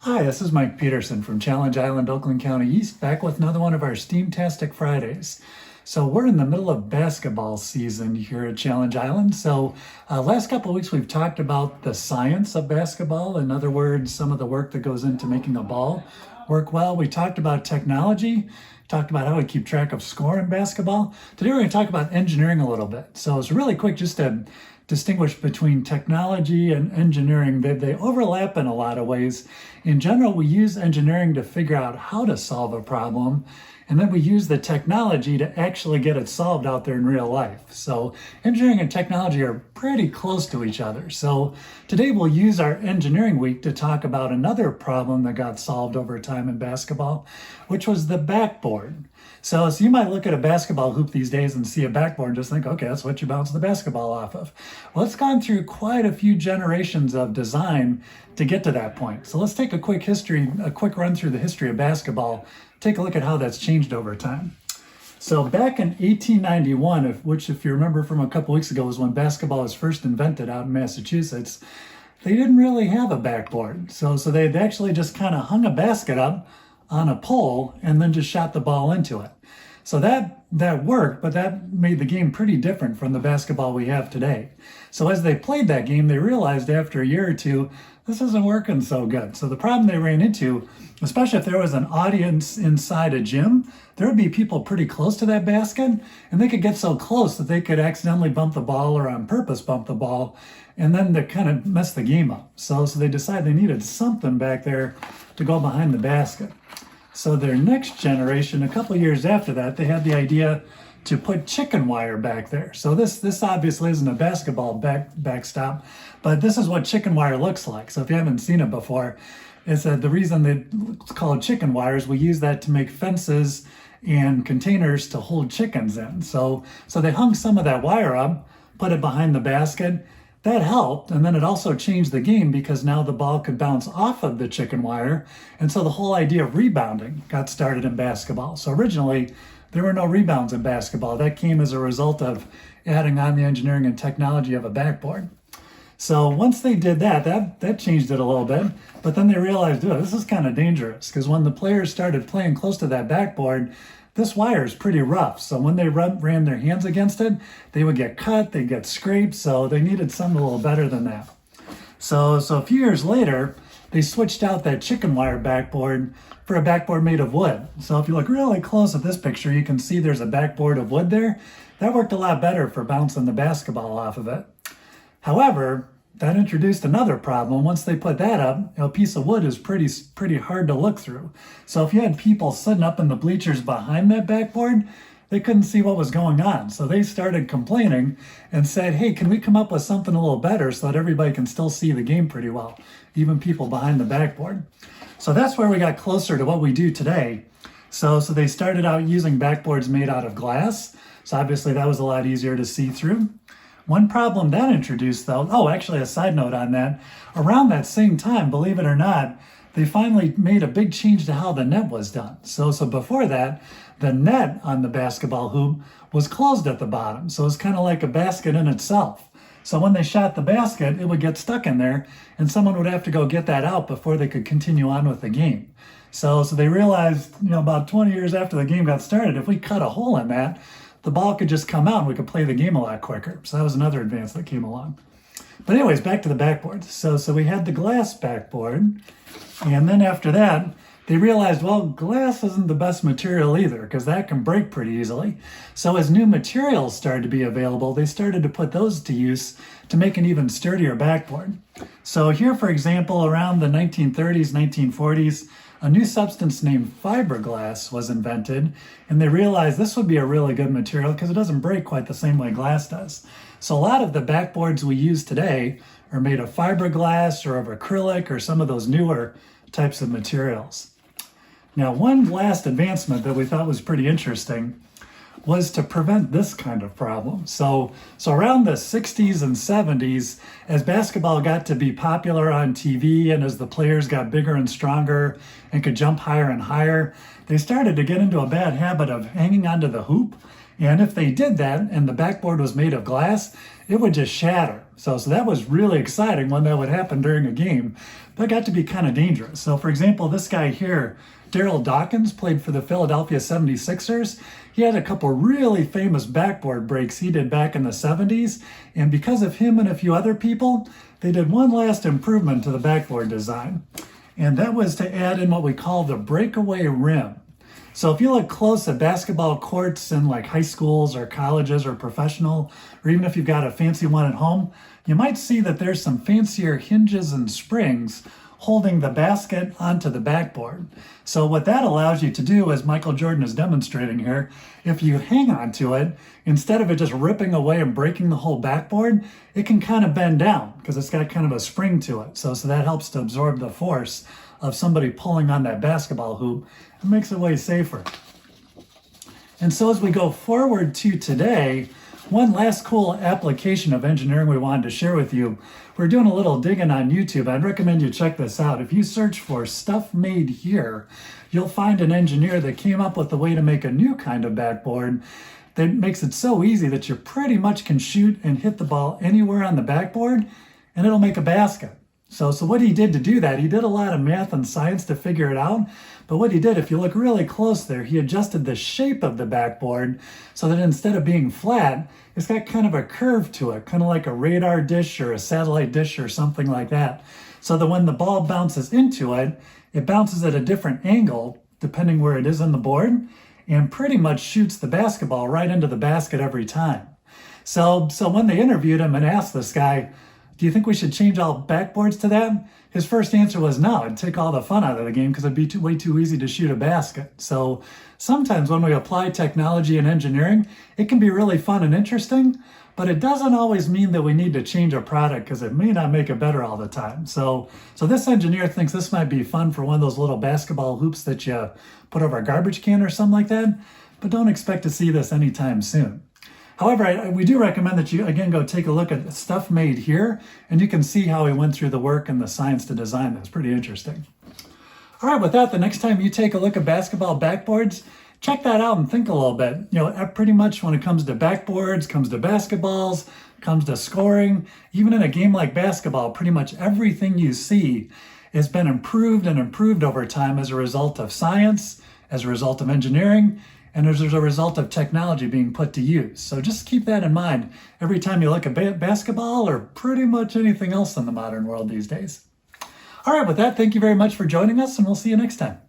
Hi, this is Mike Peterson from Challenge Island, Oakland County East, back with another one of our Steamtastic Fridays. So we're in the middle of basketball season here at Challenge Island. So last couple of weeks we've talked about the science of basketball. In other words, some of the work that goes into making a ball work well. We talked about technology, talked about how we keep track of score in basketball. Today we're going to talk about engineering a little bit. So it's really quick just to distinguish between technology and engineering. They overlap in a lot of ways. In general, we use engineering to figure out how to solve a problem, and then we use the technology to actually get it solved out there in real life. So engineering and technology are pretty close to each other. So today we'll use our engineering week to talk about another problem that got solved over time in basketball, which was the backboard. So you might look at a basketball hoop these days and see a backboard and just think, okay, that's what you bounce the basketball off of. Well, it's gone through quite a few generations of design to get to that point. So let's take a quick run through the history of basketball, take a look at how that's changed over time. So back in 1891, which if you remember from a couple weeks ago was when basketball was first invented out in Massachusetts, they didn't really have a backboard. So they actually just kind of hung a basket up on a pole and then just shot the ball into it. So that worked, but that made the game pretty different from the basketball we have today. So as they played that game, they realized after a year or two, this isn't working so good. So the problem they ran into, especially if there was an audience inside a gym, there would be people pretty close to that basket, and they could get so close that they could accidentally bump the ball or on purpose bump the ball, and then they kind of mess the game up. So they decided they needed something back there to go behind the basket. So their next generation, a couple years after that, they had the idea to put chicken wire back there. So this obviously isn't a basketball backstop, but this is what chicken wire looks like. So if you haven't seen it before, it's the reason it's called chicken wire is we use that to make fences and containers to hold chickens in. So they hung some of that wire up, put it behind the basket. That helped, and then it also changed the game because now the ball could bounce off of the chicken wire, and so the whole idea of rebounding got started in basketball. So originally, there were no rebounds in basketball. That came as a result of adding on the engineering and technology of a backboard. So once they did that changed it a little bit, but then they realized, this is kind of dangerous, because when the players started playing close to that backboard, this wire is pretty rough, so when they ran their hands against it, they would get cut, they'd get scraped, so they needed something a little better than that. So a few years later, they switched out that chicken wire backboard for a backboard made of wood. So if you look really close at this picture, you can see there's a backboard of wood there. That worked a lot better for bouncing the basketball off of it. However, that introduced another problem. Once they put that up, a piece of wood is pretty hard to look through. So if you had people sitting up in the bleachers behind that backboard, they couldn't see what was going on. So they started complaining and said, hey, can we come up with something a little better so that everybody can still see the game pretty well, even people behind the backboard? So that's where we got closer to what we do today. So they started out using backboards made out of glass. So obviously that was a lot easier to see through. One problem that introduced, though, actually a side note on that, around that same time, believe it or not, they finally made a big change to how the net was done. So before that, the net on the basketball hoop was closed at the bottom. So it's kind of like a basket in itself. So when they shot the basket, it would get stuck in there, and someone would have to go get that out before they could continue on with the game. So they realized, about 20 years after the game got started, if we cut a hole in that, the ball could just come out and we could play the game a lot quicker. So that was another advance that came along. But anyways, back to the backboards. So we had the glass backboard, and then after that, they realized, glass isn't the best material either, because that can break pretty easily. So as new materials started to be available, they started to put those to use to make an even sturdier backboard. So here, for example, around the 1930s, 1940s, a new substance named fiberglass was invented, and they realized this would be a really good material because it doesn't break quite the same way glass does. So a lot of the backboards we use today are made of fiberglass or of acrylic or some of those newer types of materials. Now, one last advancement that we thought was pretty interesting was to prevent this kind of problem. So around the 60s and 70s, as basketball got to be popular on TV and as the players got bigger and stronger and could jump higher and higher, they started to get into a bad habit of hanging onto the hoop. And if they did that and the backboard was made of glass, it would just shatter. So that was really exciting when that would happen during a game, but it got to be kind of dangerous. So for example, this guy here, Daryl Dawkins, played for the Philadelphia 76ers. He had a couple really famous backboard breaks he did back in the 70s. And because of him and a few other people, they did one last improvement to the backboard design. And that was to add in what we call the breakaway rim. So if you look close at basketball courts in like high schools or colleges or professional, or even if you've got a fancy one at home, you might see that there's some fancier hinges and springs holding the basket onto the backboard. So what that allows you to do, as Michael Jordan is demonstrating here, if you hang on to it, instead of it just ripping away and breaking the whole backboard, it can kind of bend down because it's got kind of a spring to it. So that helps to absorb the force of somebody pulling on that basketball hoop and makes it way safer. And so as we go forward to today, one last cool application of engineering we wanted to share with you. We're doing a little digging on YouTube. I'd recommend you check this out. If you search for stuff made here, you'll find an engineer that came up with a way to make a new kind of backboard that makes it so easy that you pretty much can shoot and hit the ball anywhere on the backboard and it'll make a basket. So what he did to do that, he did a lot of math and science to figure it out. But what he did, if you look really close there, he adjusted the shape of the backboard so that instead of being flat, it's got kind of a curve to it, kind of like a radar dish or a satellite dish or something like that. So that when the ball bounces into it, it bounces at a different angle depending where it is on the board and pretty much shoots the basketball right into the basket every time. So when they interviewed him and asked this guy, do you think we should change all backboards to that? His first answer was no, it'd take all the fun out of the game because it'd be way too easy to shoot a basket. So sometimes when we apply technology and engineering, it can be really fun and interesting, but it doesn't always mean that we need to change a product because it may not make it better all the time. So this engineer thinks this might be fun for one of those little basketball hoops that you put over a garbage can or something like that, but don't expect to see this anytime soon. However, we do recommend that you, again, go take a look at stuff made here, and you can see how he went through the work and the science to design this. Pretty interesting. All right, with that, the next time you take a look at basketball backboards, check that out and think a little bit. You know, pretty much when it comes to backboards, comes to basketballs, comes to scoring, even in a game like basketball, pretty much everything you see has been improved and improved over time as a result of science, as a result of engineering, and as a result of technology being put to use. So just keep that in mind every time you look at basketball or pretty much anything else in the modern world these days. All right, with that, thank you very much for joining us, and we'll see you next time.